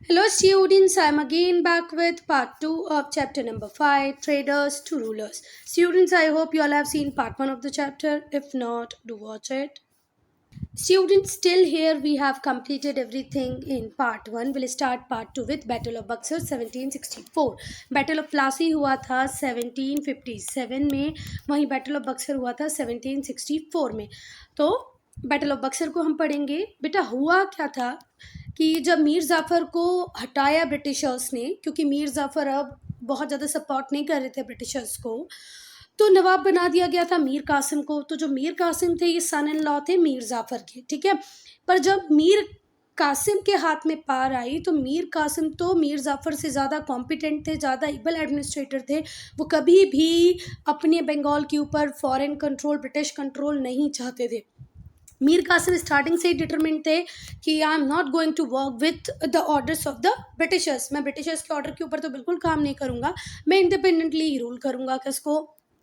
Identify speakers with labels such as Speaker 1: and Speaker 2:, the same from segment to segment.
Speaker 1: Hello students, I'm again back with part 2 of chapter number 5, Traders to Rulers. Students, I hope you all have seen part 1 of the chapter. If not, do watch it. Students, still here we have completed everything in part 1. We'll start part 2 with Battle of Buxar 1764. Battle of Plassey हुआ था 1757 में, वहीं Battle of Buxar हुआ था 1764 में. तो battle of Buxar को हम पढ़ेंगे. बेटा हुआ क्या था कि जब मीर जाफ़र को हटाया ब्रिटिशर्स ने, क्योंकि मीर जाफ़र अब बहुत ज़्यादा सपोर्ट नहीं कर रहे थे ब्रिटिशर्स को, तो नवाब बना दिया गया था मीर कासिम को. तो जो मीर कासिम थे ये सन इन लॉ थे मीर जाफ़र के, ठीक है. पर जब मीर कासिम के हाथ में पार आई तो मीर कासिम तो मीर जाफ़र से ज़्यादा कॉम्पिटेंट थे, ज़्यादा एबल एडमिनिस्ट्रेटर थे. वो कभी भी अपने बंगाल के ऊपर फॉरेन कंट्रोल, ब्रिटिश कंट्रोल नहीं चाहते थे. मीर कासिम स्टार्टिंग से ही डिटरमिन्ड थे कि I am not going to work with the orders of the Britishers. मैं ब्रिटिशर्स के ऑर्डर के ऊपर तो बिल्कुल काम नहीं करूँगा, मैं इंडिपेंडेंटली ही रूल करूँगा किसको,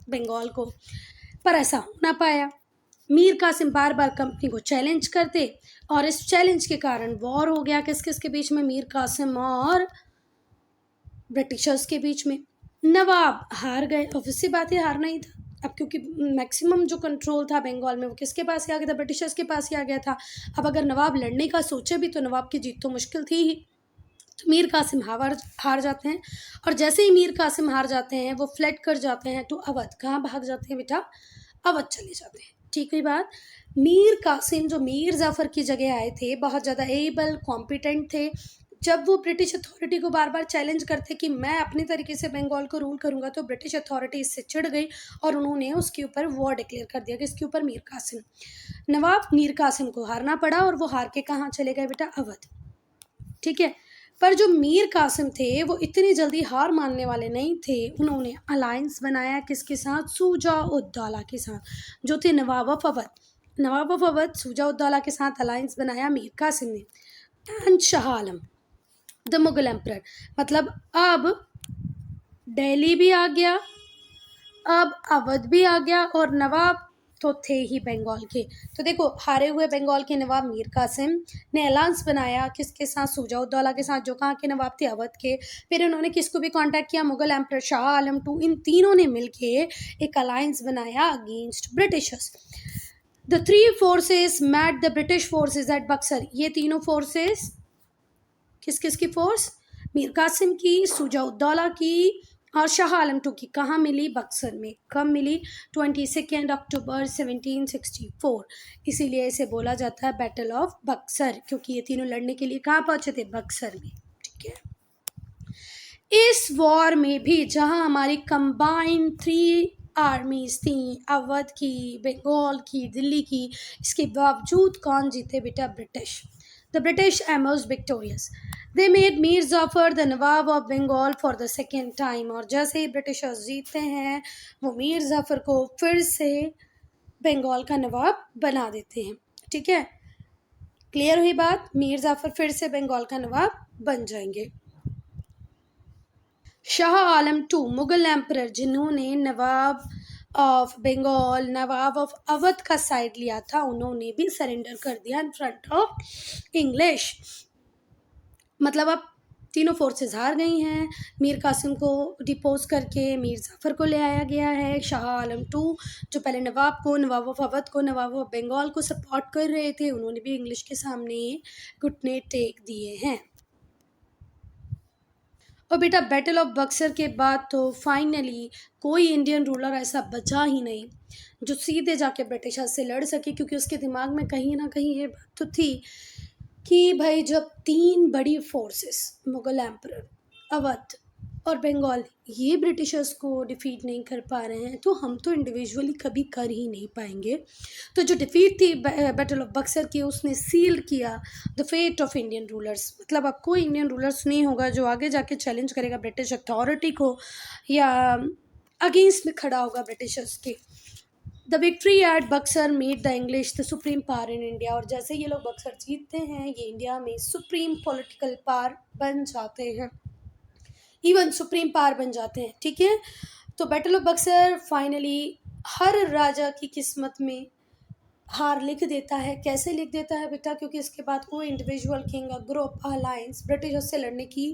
Speaker 1: बंगाल को. पर ऐसा हो ना पाया. मीर कासिम बार बार कंपनी को चैलेंज करते और इस चैलेंज के कारण वॉर हो गया किस किस के बीच में, मीर कासिम और ब्रिटिशर्स के बीच में. नवाब हार गए, ऑब्वियस सी बात है हारना ही था. अब क्योंकि मैक्सिमम जो कंट्रोल था बंगाल में वो किसके पास ही आ गया था, ब्रिटिशर्स के पास ही आ गया था. अब अगर नवाब लड़ने का सोचे भी तो नवाब की जीत तो मुश्किल थी ही. तो मीर कासिम हार जाते हैं. और जैसे ही मीर कासिम हार जाते हैं वो फ्लड कर जाते हैं टू अवध. कहाँ भाग जाते हैं बेटा, अवध चले जाते हैं. ठीक है बात. मीर कासिम जो मीर जाफ़र की जगह आए थे, बहुत ज़्यादा एबल कॉम्पिटेंट थे. जब वो ब्रिटिश अथॉरिटी को बार बार चैलेंज करते कि मैं अपने तरीके से बंगाल को रूल करूंगा, तो ब्रिटिश अथॉरिटी इससे चिढ़ गई और उन्होंने उसके ऊपर वॉर डिक्लेयर कर दिया. किसके ऊपर, मीर कासिम. नवाब मीर कासिम को हारना पड़ा और वो हार के कहाँ चले गए बेटा, अवध. ठीक है. पर जो मीर कासिम थे वो इतनी जल्दी हार मानने वाले नहीं थे. उन्होंने अलायंस बनाया किसके साथ, सूजा उद्दौला के साथ, जो थे नवाब ऑफ अवध. नवाब ऑफ अवध सूजा उद्दौला के साथ अलायंस बनाया मीर कासिम ने. And Shah Alam the Mughal emperor. मतलब अब दिल्ली भी आ गया, अब अवध भी आ गया और नवाब तो थे ही बंगाल के. तो देखो हारे हुए बंगाल के नवाब मीर कासिम ने अलायंस बनाया किसके साथ, सूजाउद्दौला के साथ, जो कहाँ के नवाब थे, अवध के. फिर इन्होंने किसको भी कांटेक्ट किया, Mughal emperor Shah Alam two. इन तीनों ने मिलके एक अलायंस बनाया against Britishers. The three forces met the British forces at Buxar. ये तीनों फोर्सेस किस किस की फोर्स, मीर कासिम की, सूजाउद्दौला की और शाह आलम टू की. कहाँ मिली, बक्सर में. कब मिली, 22 अक्टूबर 1764. इसीलिए इसे बोला जाता है बैटल ऑफ बक्सर, क्योंकि ये तीनों लड़ने के लिए कहाँ पहुंचे थे, बक्सर में. ठीक है. इस वॉर में भी जहां हमारी कंबाइंड 3 आर्मीज थी, अवध की, बंगाल की, दिल्ली की, इसके बावजूद कौन जीते बेटा, British. The British emerged victorious. They made Mir Jafar the Nawab of Bengal for the second time. और जैसे ही ब्रिटिशर्स जीतते हैं वो मीर जाफ़र को फिर से बंगाल का नवाब बना देते हैं. ठीक है, क्लियर हुई बात. मीर जाफ़र फिर से बंगाल का नवाब बन जाएंगे. Shah Alam two Mughal emperor, जिन्होंने नवाब ऑफ बंगाल, नवाब ऑफ अवध का साइड लिया था, उन्होंने भी सरेंडर कर दिया इन फ्रंट ऑफ इंग्लिश. मतलब अब तीनों फोर्सेस हार गई हैं. मीर कासिम को डिपोज करके मीर जाफ़र को ले आया गया है. शाह आलम टू जो पहले नवाब को, नवाब ऑफ अवध को, नवाब ऑफ बंगाल को सपोर्ट कर रहे थे, उन्होंने भी इंग्लिश के सामने घुटने टेक दिए हैं. और बेटा बैटल ऑफ बक्सर के बाद तो फाइनली कोई इंडियन रूलर ऐसा बचा ही नहीं जो सीधे जाके ब्रिटिशर से लड़ सके, क्योंकि उसके दिमाग में कहीं ना कहीं ये बात तो थी कि भाई जब 3 बड़ी फोर्सेस, मुगल एम्परर, अवध और बंगाल, ये ब्रिटिशर्स को डिफीट नहीं कर पा रहे हैं, तो हम तो इंडिविजुअली कभी कर ही नहीं पाएंगे. तो जो डिफीट थी बैटल ऑफ बक्सर की, उसने सील किया the fate of Indian rulers. मतलब अब कोई इंडियन रूलर्स नहीं होगा जो आगे जाके चैलेंज करेगा ब्रिटिश अथॉरिटी को या अगेंस्ट में खड़ा होगा ब्रिटिशर्स के. The victory at Buxar made the English the supreme power in India. और जैसे ये लोग बक्सर जीतते हैं, ये इंडिया में सुप्रीम पॉलिटिकल पावर बन जाते हैं, इवन सुप्रीम पावर बन जाते हैं. ठीक है. तो बैटल ऑफ बक्सर फाइनली हर राजा की किस्मत में हार लिख देता है। कैसे लिख देता है बेटा? क्योंकि इसके बाद कोई individual, king, group, alliance British से लड़ने की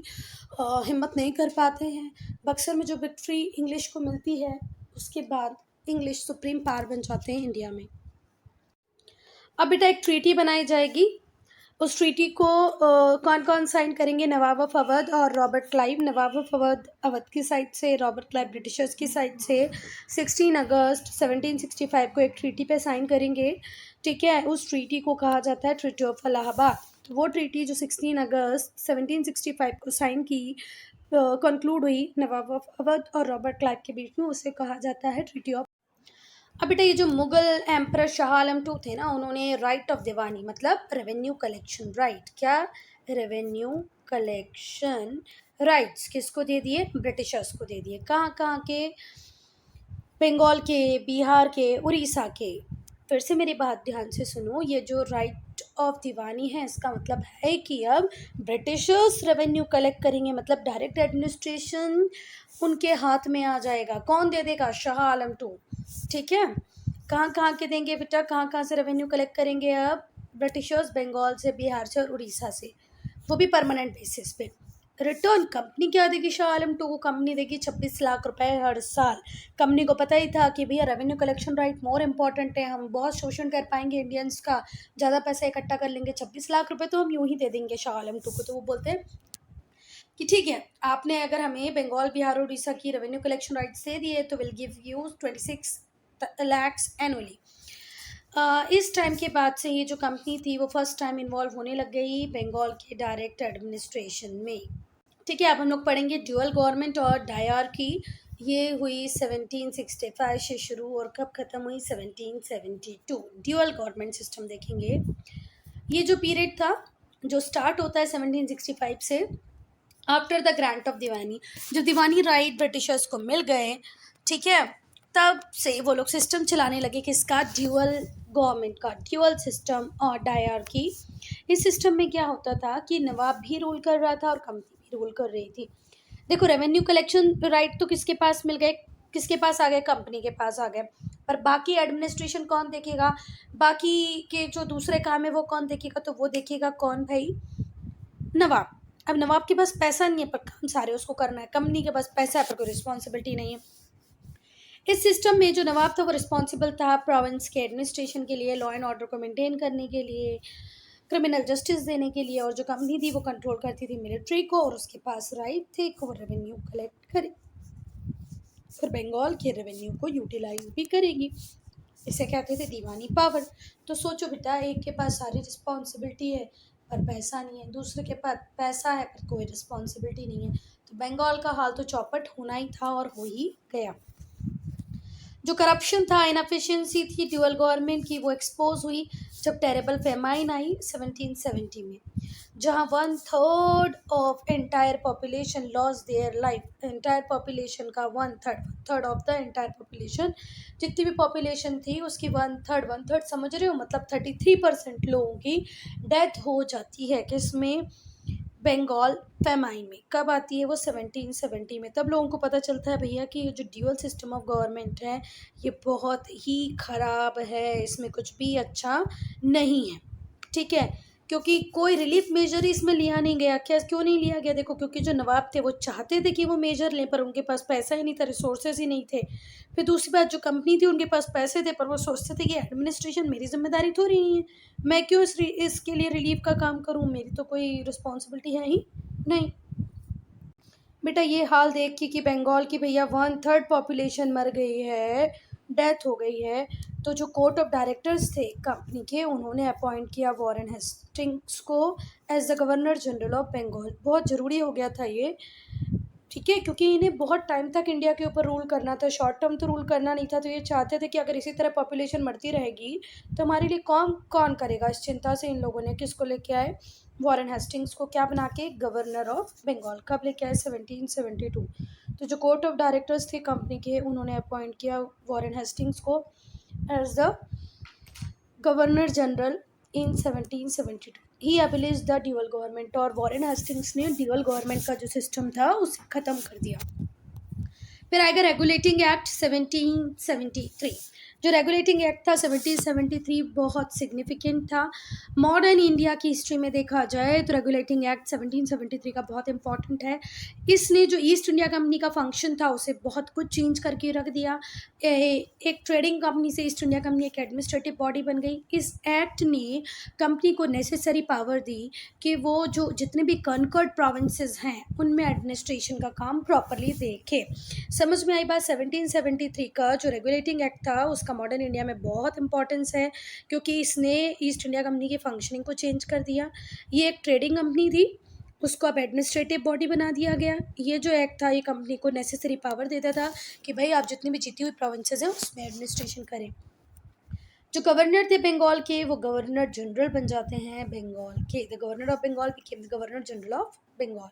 Speaker 1: हिम्मत नहीं कर पाते हैं। बक्सर में जो विक्ट्री इंग्लिश को मिलती है, उसके बाद इंग्लिश सुप्रीम पावर बन जाते हैं इंडिया में। अब बेटा एक ट्रीटी बनाई जाएगी। उस ट्रीटी को कौन कौन साइन करेंगे? नवाब ऑफ अवध और Robert Clive. Nawab of Awadh Awadh की साइड से, रॉबर्ट क्लाइव ब्रिटिशर्स की साइड से 16 अगस्त 1765 को एक ट्रीटी पे साइन करेंगे। ठीक है, उस ट्रीटी को कहा जाता है ट्रीटी ऑफ इलाहाबाद। तो वो ट्रीटी जो 16 अगस्त 1765 को साइन की, कंक्लूड हुई नवाब ऑफ अवध और रॉबर्ट क्लाइव के बीच में, उसे कहा जाता है ट्रीटी ऑफ। अब बेटा ये जो मुगल एम्पर शाह आलम टू थे ना, उन्होंने राइट ऑफ दीवानी मतलब रेवेन्यू कलेक्शन राइट, क्या? रेवेन्यू कलेक्शन राइट्स किसको दे दिए? ब्रिटिशर्स को दे दिए। कहाँ कहाँ के? बंगाल के, बिहार के, उड़ीसा के। फिर से मेरी बात ध्यान से सुनो, ये जो राइट ऑफ दीवानी है, इसका मतलब है कि अब ब्रिटिशर्स रेवेन्यू कलेक्ट करेंगे, मतलब डायरेक्ट एडमिनिस्ट्रेशन उनके हाथ में आ जाएगा। कौन दे देगा? शाह आलम टू। ठीक है, कहाँ कहाँ के देंगे बेटा? कहाँ कहाँ से रेवेन्यू कलेक्ट करेंगे अब? ब्रिटिशर्स बंगाल से, बिहार से और उड़ीसा से, वो भी परमानेंट बेसिस पे। रिटर्न कंपनी क्या देगी? शाह आलम टू को कंपनी देगी 26 लाख रुपए हर साल। कंपनी को पता ही था कि भैया revenue collection right more important है, हम बहुत शोषण कर पाएंगे इंडियंस का, ज़्यादा पैसा इकट्ठा कर लेंगे, 26 लाख रुपए तो हम यूं ही दे देंगे शाह आलम टू को। तो वो बोलते हैं कि ठीक है, आपने अगर हमें बंगाल, बिहार और उड़ीसा की रेवेन्यू कलेक्शन राइट्स दे दिए तो will give you 26 lakhs annually. इस टाइम के बाद से ये जो कंपनी थी वो फर्स्ट टाइम इन्वॉल्व होने लग गई बंगाल के डायरेक्ट एडमिनिस्ट्रेशन में। ठीक है, अब हम लोग पढ़ेंगे ड्यूअल गवर्नमेंट और डायरकी। ये हुई 1765 से शुरू और कब ख़त्म हुई? 1772। ड्यूअल गवर्नमेंट सिस्टम देखेंगे। ये जो पीरियड था जो स्टार्ट होता है 1765 से, आफ्टर द ग्रांट ऑफ दीवानी, जो दीवानी राइट ब्रिटिशर्स को मिल गए, ठीक है, तब से वो लोग सिस्टम चलाने लगे किसका? ड्यूअल गवर्नमेंट का, ड्यूअल सिस्टम और डायरकी। इस सिस्टम में क्या होता था कि नवाब भी रूल कर रहा था और कंपनी भी रूल कर रही थी। देखो, रेवेन्यू कलेक्शन राइट तो किसके पास मिल गए? किसके पास आ गए? कंपनी के पास आ गए। पर बाकी एडमिनिस्ट्रेशन कौन देखेगा? बाकी के जो दूसरे काम है वो कौन देखेगा? तो वो देखेगा कौन भाई? नवाब। अब नवाब के पास पैसा नहीं है पर काम सारे उसको करना है, कंपनी के पास पैसा है पर कोई रिस्पॉन्सिबिलिटी नहीं है। इस सिस्टम में जो नवाब था वो रिस्पॉन्सिबल था प्रोविंस के एडमिनिस्ट्रेशन के लिए, लॉ एंड ऑर्डर को मेंटेन करने के लिए, क्रिमिनल जस्टिस देने के लिए, और जो कंपनी थी वो कंट्रोल करती थी मिलिट्री को, और उसके पास राइट थे कि वो रेवेन्यू कलेक्ट करे, फिर बंगाल के रेवेन्यू को यूटिलाइज भी करेगी। इसे कहते थे दीवानी पावर। तो सोचो बेटा, एक के पास सारी रिस्पॉन्सिबिलिटी है पर पैसा नहीं है, दूसरे के पास पैसा है पर कोई रिस्पॉन्सिबिलिटी नहीं है। तो बंगाल का हाल तो चौपट होना ही था और हो ही गया। जो करप्शन था, इनएफिशिएंसी थी ड्यूअल गवर्नमेंट की, वो एक्सपोज हुई जब टेरेबल फेमाइन आई 1770 में, जहाँ 1/3 of entire population loss their life. Entire population का 1/3 ऑफ द एंटायर पॉपुलेशन, जितनी भी पॉपुलेशन थी उसकी 1/3 समझ रहे हो, मतलब 33% लोगों की डेथ हो जाती है। किसमें? बंगाल फेमाइन में। कब आती है वो? 1770 में। तब लोगों को पता चलता है भैया कि ये जो ड्यूअल सिस्टम ऑफ गवर्नमेंट है ये बहुत ही ख़राब है, इसमें कुछ भी अच्छा नहीं है। ठीक है, क्योंकि कोई रिलीफ मेजर ही इसमें लिया नहीं गया। क्या क्यों नहीं लिया गया? देखो, क्योंकि जो नवाब थे वो चाहते थे कि वो मेजर लें पर उनके पास पैसा ही नहीं था, रिसोर्सेज ही नहीं थे। फिर दूसरी बात, जो कंपनी थी उनके पास पैसे थे पर वो सोचते थे कि एडमिनिस्ट्रेशन मेरी जिम्मेदारी थोड़ी नहीं है, मैं क्यों इसके लिए रिलीफ का काम करूं, मेरी तो कोई रिस्पॉन्सिबिलिटी है ही नहीं। बेटा ये हाल देख के कि बंगाल की भैया 1/3 पॉपुलेशन मर गई है, डेथ हो गई है, तो जो कोर्ट ऑफ डायरेक्टर्स थे कंपनी के, उन्होंने अपॉइंट किया वॉरेन हेस्टिंग्स को as the governor general of Bengal. बहुत ज़रूरी हो गया था ये, ठीक है, क्योंकि इन्हें बहुत टाइम तक इंडिया के ऊपर रूल करना था, शॉर्ट टर्म तो रूल करना नहीं था। तो ये चाहते थे कि अगर इसी तरह पॉपुलेशन बढ़ती रहेगी तो हमारे लिए कौन कौन करेगा। इस चिंता से इन लोगों ने किसको लेके आए? वॉरेन हेस्टिंग्स को क्या बना के? Governor of Bengal. कब लेके आए? 1772। तो जो कोर्ट ऑफ डायरेक्टर्स थे कंपनी के, उन्होंने अपॉइंट किया वॉरेन हेस्टिंग्स को as the governor general in 1772। He abolish the dual government, और वॉरेन हेस्टिंग्स ने ड्यूअल गवर्नमेंट का जो सिस्टम था उसे ख़त्म कर दिया। फिर आएगा रेगुलेटिंग एक्ट 1773। जो रेगुलेटिंग एक्ट था 1773 बहुत सिग्निफिकेंट था। मॉडर्न इंडिया की हिस्ट्री में देखा जाए तो रेगुलेटिंग एक्ट 1773 का बहुत इंपॉर्टेंट है। इसने जो ईस्ट इंडिया कंपनी का फंक्शन था उसे बहुत कुछ चेंज करके रख दिया। एक ट्रेडिंग कंपनी से ईस्ट इंडिया कंपनी एक एडमिनिस्ट्रेटिव बॉडी बन गई। इस एक्ट ने कंपनी को नेसेसरी पावर दी कि वो जो जितने भी कनकर्ड प्रोविंसेस हैं उनमें एडमिनिस्ट्रेशन का काम प्रॉपरली देखे। समझ में आई बात। 1773 का जो रेगुलेटिंग एक्ट था उसका मॉडर्न इंडिया में बहुत इंपॉर्टेंस है, क्योंकि इसने ईस्ट इंडिया कंपनी की फंक्शनिंग को चेंज कर दिया। ये एक ट्रेडिंग कंपनी थी, उसको अब एडमिनिस्ट्रेटिव बॉडी बना दिया गया। ये जो एक्ट था ये कंपनी को नेसेसरी पावर देता था कि भाई आप जितनी भी जीती हुई प्रोविंसेस हैं उसमें एडमिनिस्ट्रेशन करें। जो गवर्नर थे बंगाल के वो गवर्नर जनरल बन जाते हैं बंगाल के। The governor of Bengal became the governor general of Bengal.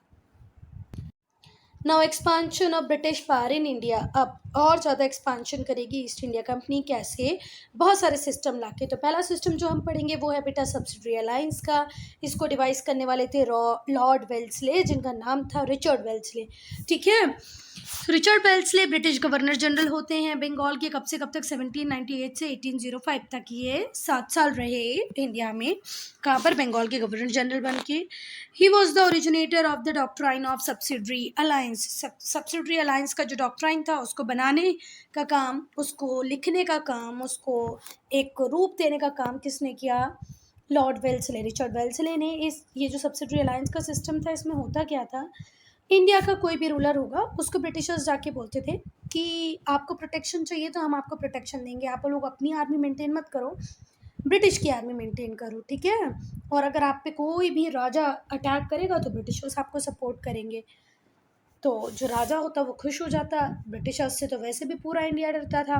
Speaker 1: Now expansion of British power in India. अब और ज़्यादा एक्सपांशन करेगी ईस्ट इंडिया कंपनी कैसे? बहुत सारे सिस्टम लाके। तो पहला सिस्टम जो हम पढ़ेंगे वो है बेटा सब्सिडरी अलायंस का। इसको डिवाइस करने वाले थे लॉर्ड वेल्सले, जिनका नाम था रिचर्ड वेल्सले। ठीक है, Richard Wellesley British governor general होते हैं बंगाल के। कब से कब तक? 1798 से 1805 तक ये 7 साल रहे इंडिया में। कहाँ पर? बंगाल के गवर्नर जनरल बन के। He was the originator of the doctrine of subsidiary alliance. Subsidiary alliance का जो डॉक्ट्राइन था उसको बनाने का काम, उसको लिखने का काम, उसको एक रूप देने का काम किसने किया? लॉर्ड वेल्सले, रिचर्ड वेल्सले ने। ये जो सब्सिडरी अलायंस का सिस्टम था इसमें होता क्या था? इंडिया का कोई भी रूलर होगा उसको ब्रिटिशर्स जाके बोलते थे कि आपको प्रोटेक्शन चाहिए तो हम आपको प्रोटेक्शन देंगे, आप लोग अपनी आर्मी मेंटेन मत करो, ब्रिटिश की आर्मी मेंटेन करो। ठीक है, और अगर आप पे कोई भी राजा अटैक करेगा तो ब्रिटिशर्स आपको सपोर्ट करेंगे। तो जो राजा होता वो खुश हो जाता। ब्रिटिशर्स से तो वैसे भी पूरा इंडिया डरता था,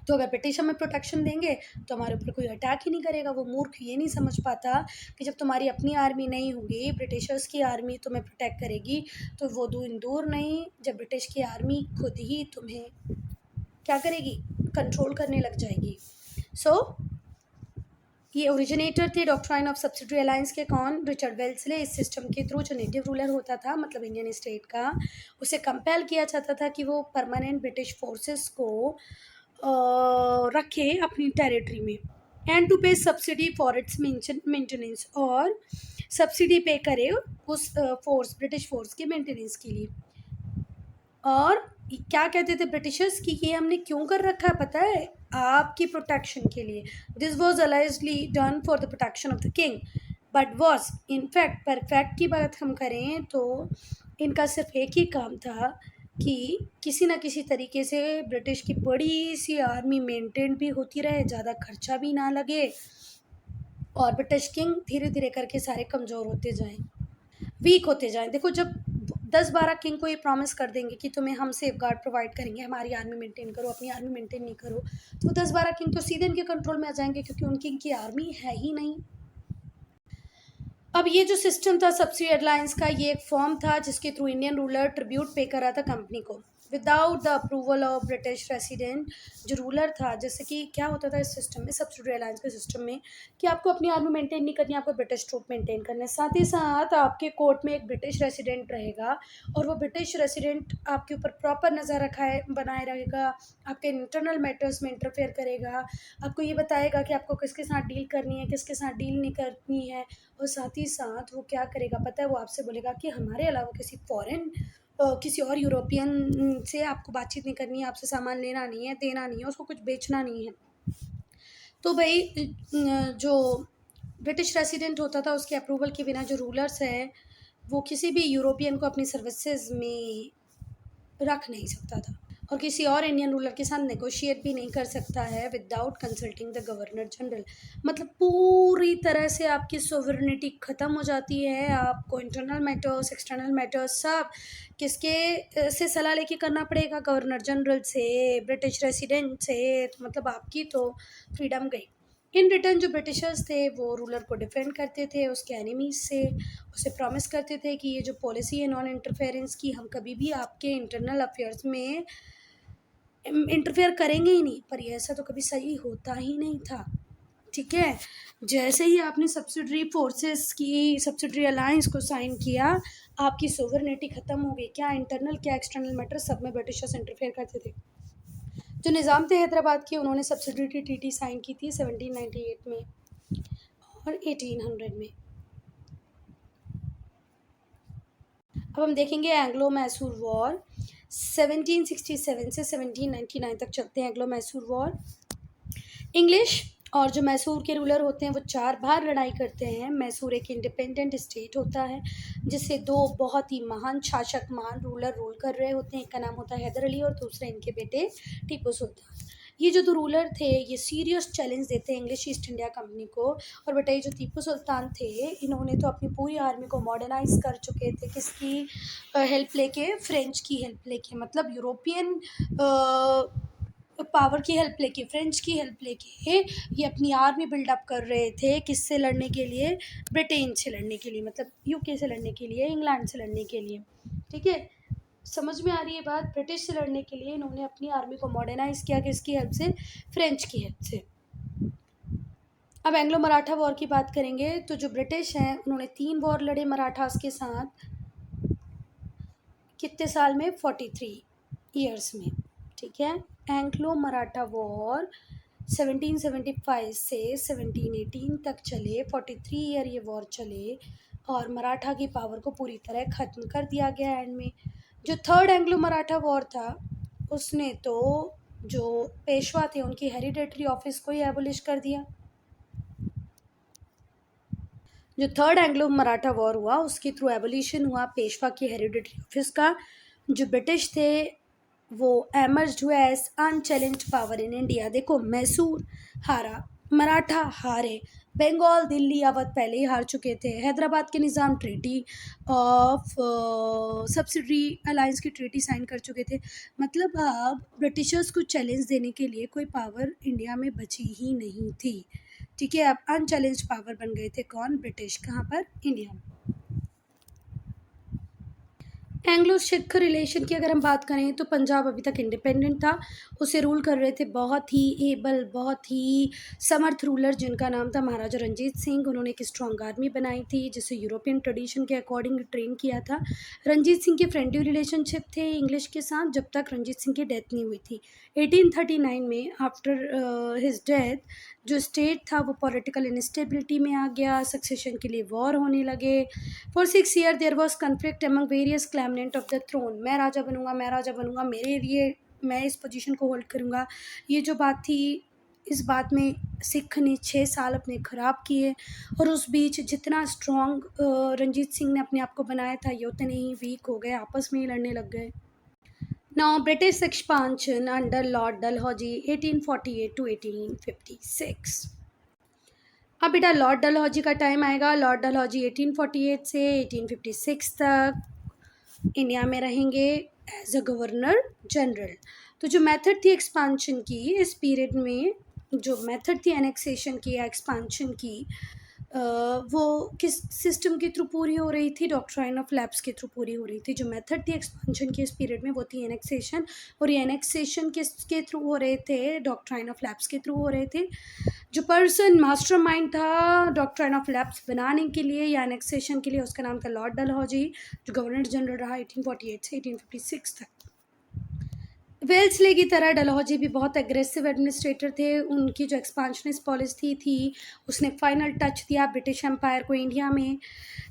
Speaker 1: तो अगर ब्रिटिश हमें प्रोटेक्शन देंगे तो हमारे ऊपर कोई अटैक ही नहीं करेगा। वो मूर्ख ये नहीं समझ पाता कि जब तुम्हारी अपनी आर्मी नहीं होगी, ब्रिटिशर्स की आर्मी तुम्हें प्रोटेक्ट करेगी, तो वो दूर नहीं, जब ब्रिटिश की आर्मी खुद ही तुम्हें क्या करेगी? कंट्रोल करने लग जाएगी। सो ये ओरिजिनेटर थे डॉक्ट्राइन ऑफ सब्सिडरी अलायंस के। कौन? Richard Wellesley. इस सिस्टम के थ्रू जो नेटिव रूलर होता था, मतलब इंडियन स्टेट का, उसे कंपेल किया जाता था कि वो परमानेंट ब्रिटिश फोर्सेस को रखे अपनी टेरिटरी में, एंड टू पे सब्सिडी फॉर इट्स मेंटेनेंस, और सब्सिडी पे करे उस ब्रिटिश फोर्स के मेंटेनेंस के लिए। और क्या कहते थे ब्रिटिशर्स कि ये हमने क्यों कर रखा है पता है? आपकी प्रोटेक्शन के लिए। This was allegedly done for the protection of the king, but was in fact, perfect की बात हम करें तो इनका सिर्फ एक ही काम था कि किसी ना किसी तरीके से ब्रिटिश की बड़ी सी आर्मी मेंटेन भी होती रहे, ज़्यादा खर्चा भी ना लगे, और ब्रिटिश किंग धीरे धीरे करके सारे कमज़ोर होते जाएं, वीक होते जाएं। देखो, जब 10-12 किंग को ये प्रॉमिस कर देंगे कि तुम्हें हम सेफ गार्ड प्रोवाइड करेंगे, हमारी आर्मी मेंटेन करो, अपनी आर्मी मेंटेन नहीं करो, तो 10-12 किंग तो सीधे इनके कंट्रोल में आ जाएंगे, क्योंकि उनकी इनकी आर्मी है ही नहीं। अब ये जो सिस्टम था सब्सिडी अलायंस का, ये एक फॉर्म था जिसके थ्रू इंडियन रूलर ट्रिब्यूट पे कर रहा था कंपनी को without the approval of British resident. जो रूलर था, जैसे कि क्या होता था इस सिस्टम में, सब्सिडी अलायंस के सिस्टम में, कि आपको अपनी आर्मी मेंटेन नहीं करनी, आपको ब्रिटिश ट्रूप मेंटेन करना है। साथ ही साथ आपके कोर्ट में एक ब्रिटिश रेसिडेंट रहेगा, और वो ब्रिटिश रेसिडेंट आपके ऊपर प्रॉपर नज़र रखाए बनाए रहेगा, आपके इंटरनल मैटर्स में इंटरफेयर करेगा, आपको ये बताएगा कि आपको किसके साथ डील करनी है, किसके साथ डील नहीं करनी है। और साथ ही साथ वो क्या करेगा पता है? वो आपसे बोलेगा कि हमारे अलावा किसी फॉरेन किसी और यूरोपियन से आपको बातचीत नहीं करनी है, आपसे सामान लेना नहीं है, देना नहीं है, उसको कुछ बेचना नहीं है। तो भाई जो ब्रिटिश रेसिडेंट होता था उसके अप्रूवल के बिना जो रूलर्स है वो किसी भी यूरोपियन को अपनी सर्विसेज में रख नहीं सकता था, और किसी और इंडियन रूलर के साथ नेगोशिएट भी नहीं कर सकता है without consulting the governor general. मतलब पूरी तरह से आपकी सोवरेनिटी ख़त्म हो जाती है। आपको इंटरनल मैटर्स, एक्सटर्नल मैटर्स सब किसके से सलाह लेके करना पड़ेगा? गवर्नर जनरल से, ब्रिटिश रेसिडेंट से। तो मतलब आपकी तो फ्रीडम गई। इन रिटर्न जो ब्रिटिशर्स थे वो रूलर को डिफेंड करते थे उसके एनिमीज़ से, उसे प्रॉमिस करते थे कि ये जो पॉलिसी है नॉन इंटरफेरेंस की, हम कभी भी आपके इंटरनल अफेयर्स में इंटरफेयर करेंगे ही नहीं। पर ये ऐसा तो कभी सही होता ही नहीं था। ठीक है, जैसे ही आपने सब्सिडरी फोर्सेस की सब्सिडरी अलायंस को साइन किया, आपकी सोवरेनिटी ख़त्म हो गई। क्या इंटरनल क्या एक्सटर्नल मैटर, सब में ब्रिटिशर्स इंटरफेयर करते थे। जो निज़ाम थे हैदराबाद के, उन्होंने सब्सिडियरी ट्रीटी साइन की थी 1798 में और 1800 में। अब हम देखेंगे एंग्लो मैसूर वॉर 1767 से 1799 तक चलते हैं। एंग्लो मैसूर वॉर, इंग्लिश और जो मैसूर के रूलर होते हैं वो 4 बार लड़ाई करते हैं। मैसूर एक इंडिपेंडेंट स्टेट होता है जिससे 2 बहुत ही महान शासक, महान रूलर रूल कर रहे होते हैं। एक का नाम होता है हैदर अली और दूसरे इनके बेटे टीपू सुल्तान। ये जो 2 रूलर थे ये सीरियस चैलेंज देते हैं इंग्लिश ईस्ट इंडिया कंपनी को। और बेटा ये जो टीपू सुल्तान थे इन्होंने तो अपनी पूरी आर्मी को मॉडर्नाइज कर चुके थे। किसकी हेल्प लेके? फ्रेंच की हेल्प लेके, मतलब यूरोपियन पावर की हेल्प लेके, फ्रेंच की हेल्प लेके ये अपनी आर्मी बिल्डअप कर रहे थे। किससे लड़ने के लिए? ब्रिटेन से लड़ने के लिए, मतलब यूके से लड़ने के लिए, इंग्लैंड से लड़ने के लिए। ठीक है, समझ में आ रही है बात? ब्रिटिश से लड़ने के लिए इन्होंने अपनी आर्मी को मॉडर्नाइज किया। किसकी हेल्प से? फ्रेंच की हेल्प से। अब एंग्लो मराठा वॉर की बात करेंगे तो जो ब्रिटिश हैं उन्होंने 3 वॉर लड़े मराठास के साथ। कितने साल में? 43 ईयर्स में। ठीक है, एंग्लो मराठा वॉर 1775 से 1718 तक चले। 43 ईयर ये वॉर चले और मराठा की पावर को पूरी तरह ख़त्म कर दिया गया एंड में। जो थर्ड एंग्लो मराठा वॉर था उसने तो जो पेशवा थे उनकी हेरिडेटरी ऑफिस को ही एबोलिश कर दिया। जो थर्ड एंग्लो मराठा वॉर हुआ उसके थ्रू एबोलिशन हुआ पेशवा की हेरिडेटरी ऑफिस का। जो ब्रिटिश थे वो एमर्ज हुए as unchallenged power in India. देखो, मैसूर हारा, मराठा हारे, बंगाल, दिल्ली, अवध पहले ही हार चुके थे। हैदराबाद के निज़ाम ट्रीटी ऑफ सब्सिडरी अलायंस की ट्रीटी साइन कर चुके थे। मतलब अब ब्रिटिशर्स को चैलेंज देने के लिए कोई पावर इंडिया में बची ही नहीं थी। ठीक है, अब अनचैलेंज्ड पावर बन गए थे कौन? ब्रिटिश। कहाँ पर? इंडिया में। एंग्लो सिख रिलेशन की अगर हम बात करें तो पंजाब अभी तक इंडिपेंडेंट था। उसे रूल कर रहे थे बहुत ही एबल, बहुत ही समर्थ रूलर जिनका नाम था महाराजा रंजीत सिंह। उन्होंने एक स्ट्रॉन्ग आर्मी बनाई थी जिसे यूरोपियन ट्रेडिशन के अकॉर्डिंग ट्रेन किया था। रंजीत सिंह के फ्रेंडली रिलेशनशिप थे इंग्लिश के साथ जब तक रंजीत सिंह की डेथ नहीं हुई थी। 1839 में आफ्टर हिज डेथ जो स्टेट था वो पॉलिटिकल इंस्टेबिलिटी में आ गया। सक्सेशन के लिए वॉर होने लगे। For 6 year there was conflict among various claimant of the throne. मैं राजा बनूंगा, मैं राजा बनूंगा, मेरे लिए मैं इस पोजीशन को होल्ड करूंगा। ये जो बात थी, इस बात में सिख ने 6 साल अपने ख़राब किए। और उस बीच जितना स्ट्रॉन्ग रंजीत सिंह ने अपने आप को बनाया था ये उतने ही वीक हो गए, आपस में ही लड़ने लग गए। Now British expansion under Lord Dalhousie 1848 to 1856। अब बेटा लॉर्ड डलहौजी का टाइम आएगा। लॉर्ड डलहौजी 1848 से 1856 तक इंडिया में रहेंगे एज अ गवर्नर जनरल। तो जो मेथड थी एक्सपांशन की इस पीरियड में, जो मेथड थी एनेक्सेशन की या एक्सपांशन की, वो किस सिस्टम के थ्रू पूरी हो रही थी? डॉक्ट्राइन ऑफ लैप्स के थ्रू पूरी हो रही थी। जो मेथड थी एक्सपांशन की इस पीरियड में वो थी एनेक्सेशन। और ये एनेक्सेशन किसके थ्रू हो रहे थे? डॉक्ट्राइन ऑफ लैप्स के थ्रू हो रहे थे। जो पर्सन मास्टरमाइंड था डॉक्ट्राइन ऑफ लैप्स बनाने के लिए या एनेक्सेशन के लिए उसका नाम था लॉर्ड डलहौजी, जो गवर्नर जनरल रहा 1848 से 1856 तक। वेल्सले की तरह डलहौजी भी बहुत एग्रेसिव एडमिनिस्ट्रेटर थे। उनकी जो एक्सपांशनिस्ट पॉलिसी थी उसने फाइनल टच दिया ब्रिटिश एम्पायर को इंडिया में।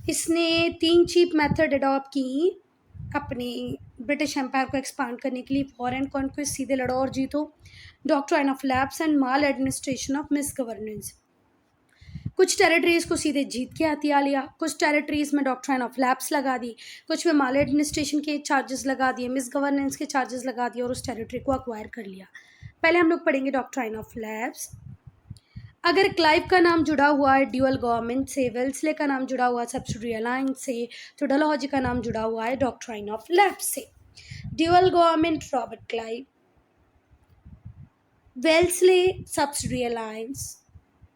Speaker 1: इसने 3 चीप मेथड अडॉप्ट की अपनी ब्रिटिश एम्पायर को एक्सपांड करने के लिए। वॉर एंड कॉन्क्वेस्ट, सीधे लड़ो और जीतो। Doctrine of lapse and mall administration of miss governance. कुछ टेरिटरीज़ को सीधे जीत के हथिया लिया, कुछ टेरिटरीज़ में डॉक्ट्राइन ऑफ लैप्स लगा दी, कुछ में माल एडमिनिस्ट्रेशन के चार्जेस लगा दिए, मिस गवर्नेंस के चार्जेस लगा दिए और उस टेरिटरी को अक्वायर कर लिया। पहले हम लोग पढ़ेंगे डॉक्ट्राइन ऑफ लैप्स। अगर क्लाइव का नाम जुड़ा हुआ है ड्यूअल गवर्नमेंट से, वेल्सले का नाम जुड़ा हुआ है सब्सिडरी अलायंस से, तो डलहौजी का नाम जुड़ा हुआ है डॉक्ट्राइन ऑफ लैप्स से। Dual government Robert Clive, Wellesley subsidiary alliance,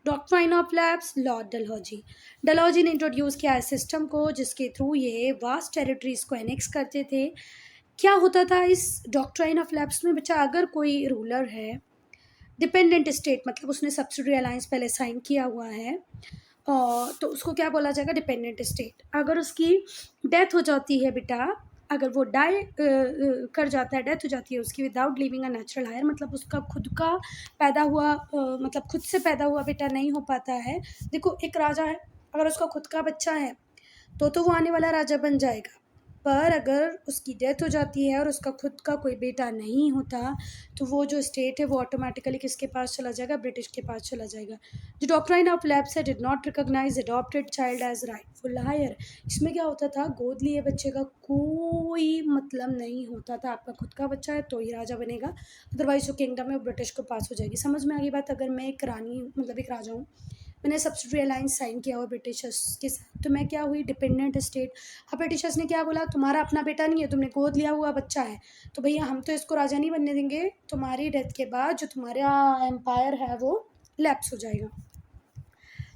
Speaker 1: doctrine of lapse Lord Dalhousie. Dalhousie ने इंट्रोड्यूस किया है सिस्टम को जिसके थ्रू ये वास्ट टेरिटरीज़ को एनेक्स करते थे। क्या होता था इस डॉक्ट्राइन ऑफ लैप्स में? बच्चा, अगर कोई रूलर है डिपेंडेंट स्टेट, मतलब उसने सब्सिडरी अलायंस पहले साइन किया हुआ है, और तो उसको क्या बोला जाएगा? Dependent state. अगर उसकी डेथ हो जाती है बेटा अगर वो डाई कर जाता है, डेथ हो जाती है उसकी without leaving a natural heir, मतलब उसका खुद का पैदा हुआ मतलब खुद से पैदा हुआ बेटा नहीं हो पाता है। देखो एक राजा है, अगर उसका खुद का बच्चा है तो वो आने वाला राजा बन जाएगा, पर अगर उसकी डेथ हो जाती है और उसका खुद का कोई बेटा नहीं होता तो वो जो स्टेट है वो ऑटोमेटिकली किसके पास चला जाएगा, ब्रिटिश के पास चला जाएगा। The doctrine of lapse did not recognise adopted child as rightful heir. इसमें क्या होता था, गोद लिए बच्चे का कोई मतलब नहीं होता था, आपका खुद का बच्चा है तो ही राजा बनेगा, अदरवाइज जो किंगडम है वो ब्रिटिश के पास हो जाएगी। समझ में आ गई बात। अगर मैं एक रानी मतलब एक राजा हूँ, मैंने सब्सिडी अलायंस साइन किया हुआ ब्रिटिशर्स के साथ, तो मैं क्या हुई, डिपेंडेंट स्टेट। अब ब्रिटिशर्स ने क्या बोला, तुम्हारा अपना बेटा नहीं है, तुमने गोद लिया हुआ बच्चा है, तो भैया हम तो इसको राजा नहीं बनने देंगे, तुम्हारी डेथ के बाद जो तुम्हारा एम्पायर है वो लैप्स हो जाएगा।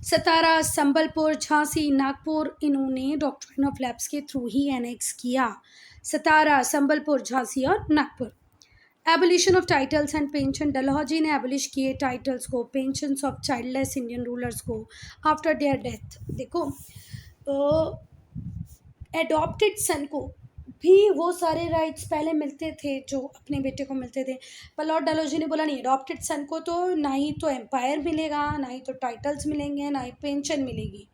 Speaker 1: सतारा, संबलपुर, झांसी, नागपुर इन्होंने डॉक्ट्रिन ऑफ लैप्स के थ्रू ही एनेक्स किया। सतारा, संबलपुर, झांसी और Nagpur. Abolition of titles and pension, Dalhousie ने एबोलिश किए टाइटल्स को, pensions of childless Indian rulers को आफ्टर देयर डेथ। देखो एडॉप्टेड सन को भी वो सारे राइट्स पहले मिलते थे जो अपने बेटे को मिलते थे, पर लॉर्ड डलहौजी ने बोला नहीं, एडॉप्टेड सन को तो ना ही तो एम्पायर मिलेगा, ना ही तो टाइटल्स मिलेंगे, ना ही पेंशन मिलेगी।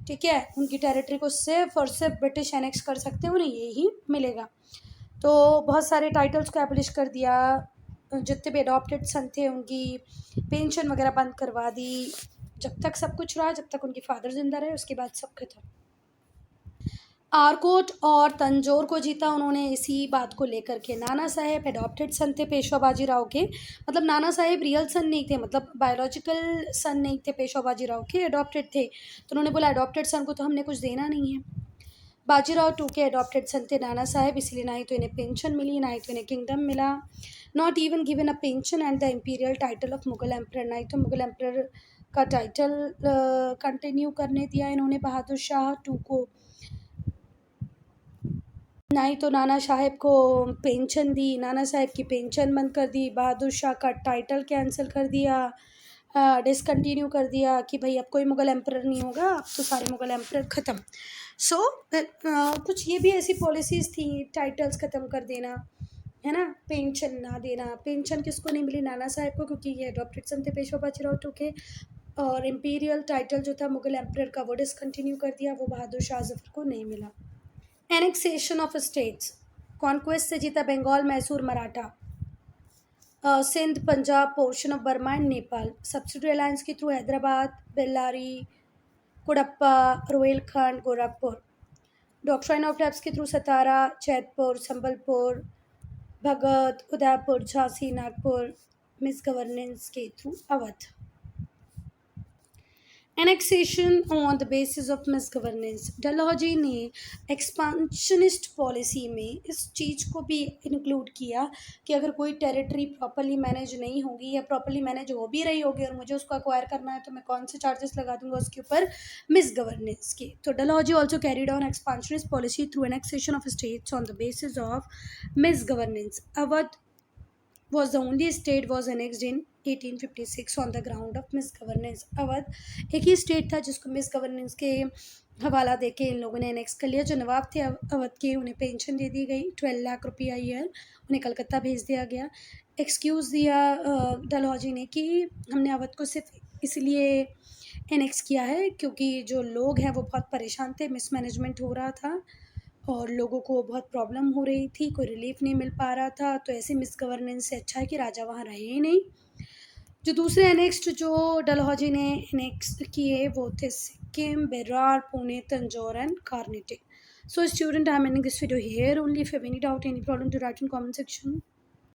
Speaker 1: ठीक है, उनकी टेरिटरी को सिर्फ और सिर्फ ब्रिटिश एनेक्स कर सकते हैं, उन्हें यही मिलेगा। तो बहुत सारे टाइटल्स को एबलिश कर दिया, जितने भी अडॉप्टेड सन थे उनकी पेंशन वगैरह बंद करवा दी। जब तक सब कुछ रहा, जब तक उनके फादर जिंदा रहे, उसके बाद सब खत्म। आरकोट और तंजौर को जीता उन्होंने इसी बात को लेकर के। नाना साहेब एडॉप्टेड सन थे पेशवा बाजीराव के, मतलब नाना साहेब रियल सन नहीं थे, मतलब बायोलॉजिकल सन नहीं थे पेशवा बाजीराव के, एडॉप्टेड थे। तो उन्होंने बोला एडॉप्टेड सन को तो हमने कुछ देना नहीं है। बाजीराव टू के एडॉप्टेड सन थे नाना साहेब, इसलिए ना ही तो इन्हें पेंशन मिली, ना ही तो इन्हें किंगडम मिला। Not even given a pension and the imperial title of Mughal emperor, ना ही तो मुगल एम्पर का टाइटल कंटिन्यू करने दिया इन्होंने बहादुर शाह टू को, ना ही तो नाना साहेब को पेंशन दी, नाना साहेब की पेंशन बंद कर दी, बहादुर शाह का टाइटल कैंसिल कर दिया, डिसकंटिन्यू कर दिया कि भाई अब कोई मुग़ल एम्परर नहीं होगा, अब तो सारे मुग़ल एम्परर ख़त्म। सो कुछ ये भी ऐसी पॉलिसीज़ थी, टाइटल्स ख़त्म कर देना, है ना, पेंशन ना देना। पेंशन किसको नहीं मिली, नाना साहेब को, क्योंकि ये अडॉप्टेड सन थे पेशवा बाजीराव टू के। और इम्पीरियल टाइटल जो था मुग़ल एम्परर का वो डिसकंटिन्यू कर दिया, वो बहादुर शाह जफ़र को नहीं मिला। एनेक्सेशन ऑफ स्टेट्स, कॉन्क्वेस्ट से जीता Bengal, Mysore, Maratha, Sindh, Punjab, portion of Burma and Nepal. Subsidy alliance के through Hyderabad, Bellary, Cuddapah, Rohilkhand, Gorakhpur. Doctrine of lapse के through Satara, Jaitpur, Sambalpur, Bhagat, Udaipur, Jhansi, Nagpur. Misgovernance के through Awadh. Annexation on the basis of misgovernance, Dalhousie ने एक्सपांशनिस्ट पॉलिसी में इस चीज़ को भी इंक्लूड किया कि अगर कोई टेरिटरी प्रॉपरली मैनेज नहीं होगी या प्रॉपरली मैनेज हो भी रही होगी और मुझे उसको एक्वायर करना है तो मैं कौन से चार्जेस लगा दूंगा उसके ऊपर, मिस गवर्नेंस के। तो Dalhousie also carried on expansionist policy through annexation of states on the basis of miss governance. Awadh was the only state was annexed in 1856 on the ground of misgovernance। Awadh एक ही स्टेट था जिसको miss governance के हवाला देके इन लोगों ने एनेक्स कर लिया। जो नवाब थे अवध के, उन्हें पेंशन दे दी गई 12 लाख रुपया ईयर, उन्हें कलकत्ता भेज दिया गया। एक्सक्यूज़ दिया डलहौजी ने कि हमने अवध को सिर्फ इसलिए एनेक्स किया है क्योंकि जो लोग हैं वो बहुत परेशान थे, मिसमैनेजमेंट हो रहा था और लोगों को बहुत प्रॉब्लम हो रही थी, कोई रिलीफ नहीं मिल पा रहा था, तो ऐसे मिस गवर्नेंस से अच्छा है कि राजा वहाँ रहे ही नहीं। जो दूसरे एनेक्स्ड जो डलहौजी ने एनेक्स किए वो थे Sikkim, Berar, Pune, Tanjore and Carnatic. So student, I am ending this video here. Only if you have any doubt, any problem, to write in comment section.